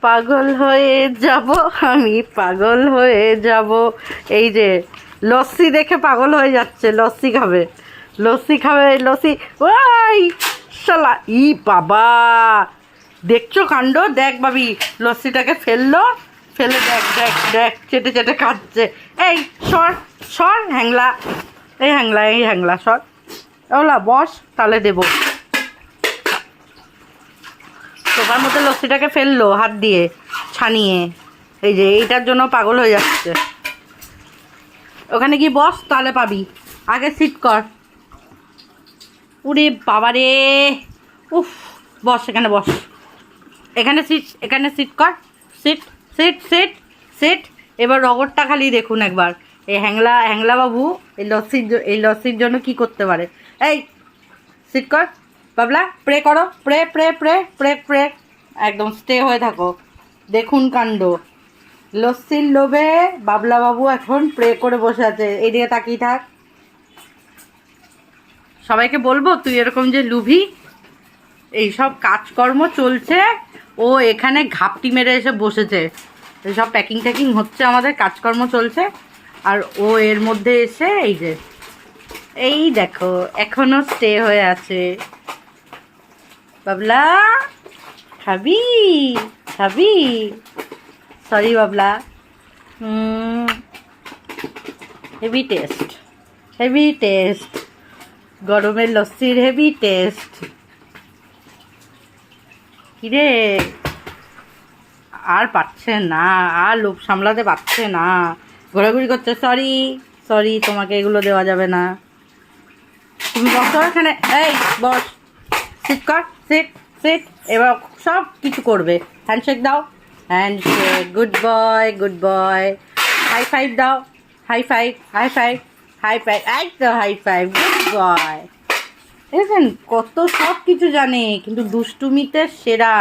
পাগল হয়ে যাব, আমি পাগল হয়ে যাব। এই যে লস্যি দেখে পাগল হয়ে যাচ্ছে, লস্যি খাবে, লস্যি খাবে, লস্যি। ওই শালা, ই বাবা, দেখছো কাণ্ড? দেখ ভাবি, লস্যিটাকে ফেললো, ফেলে দেখ দেখ দেখ চেটে চেটে খাচ্ছে। এই সর সর হ্যাংলা, এই হ্যাংলা, এই হ্যাংলা সর। ওলা বস, তাহলে দেবো। সোফার মধ্যে লস্যিটাকে ফেললো হাত দিয়ে ছানিয়ে। এই যে এইটার জন্য পাগল হয়ে যাচ্ছে। ওখানে কি বস, তাহলে পাবি। আগে সিট কর। উরে বাবা রে, উফ, বস এখানে, বস এখানে, সিট এখানে, সিট কর, সিট সিট সিট সিট। এবার রগরটা খালি দেখুন একবার, এই হ্যাংলা হ্যাংলা বাবু এই লস্যির জন্য কি করতে পারে। এই সিট কর বাবলা, প্রে করো, pray pray pray pray pray, একদম স্টে হয়ে থাকো। দেখুন কাণ্ড, লস্যির লোভে বাবলা বাবু এখন প্রে করে বসে আছে। এদিকে তাকিয়ে থাক। সবাইকে বলবো তুই এরকম যে লুভি, এইসব কাজকর্ম চলছে, ও এখানে ঘাপটি মেরে এসে বসেছে। এইসব প্যাকিং ট্যাকিং হচ্ছে, আমাদের কাজকর্ম চলছে, আর ও এর মধ্যে এসে এই যে, এই দেখো এখনো স্টে হয়ে আছে। বাবলা খাবি, খাবি? সরি বাবলা, হেভি টেস্ট, হেভি টেস্ট, গরমের লস্যির হেভি টেস্ট। কিরে, আর পাচ্ছে না, আর লোভ সামলাতে পারছে না, ঘোরাঘুরি করছে। সরি সরি, তোমাকে এগুলো দেওয়া যাবে না। তুমি বসো এখানে, এই বস, সিট কর, সিট সিট। এবার সব কিছু করবে। হ্যান্ডশেক দাও, handshake, good boy, good boy. High five দাও, high five, high five, high five, এই তো হাই ফাইভ, গুড বয়। দেখেছেন কত সব কিছু জানে, কিন্তু দুষ্টুমিতে সেরা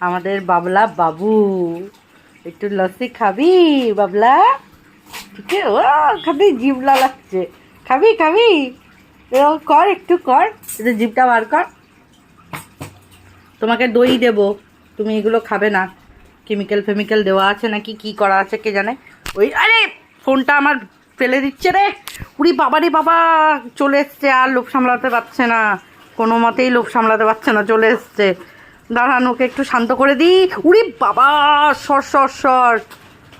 আমাদের বাবলা বাবু। একটু লস্যি খাবি বাবলা? ঠিক আছে, ও খাবি, জিভলা লাগছে, খাবি খাবি? এরকম কর, একটু কর, একটু জিভটা বার কর। তোমাকে দই দেবো, তুমি এগুলো খাবে না, কেমিক্যাল ফেমিক্যাল দেওয়া আছে নাকি কি করা আছে কে জানে। ওই, আরে ফোনটা আমার ফেলে দিচ্ছে রে। উড়ি বাবা রে বাবা, চলে এসছে, আর লোভ সামলাতে পারছে না, কোনো মতেই লোভ সামলাতে পারছে না, চলে এসছে। দাঁড়ান, ওকে একটু শান্ত করে দিই। উড়ি বাবা, সর সর সর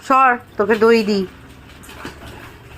সর, তোকে দই দিই।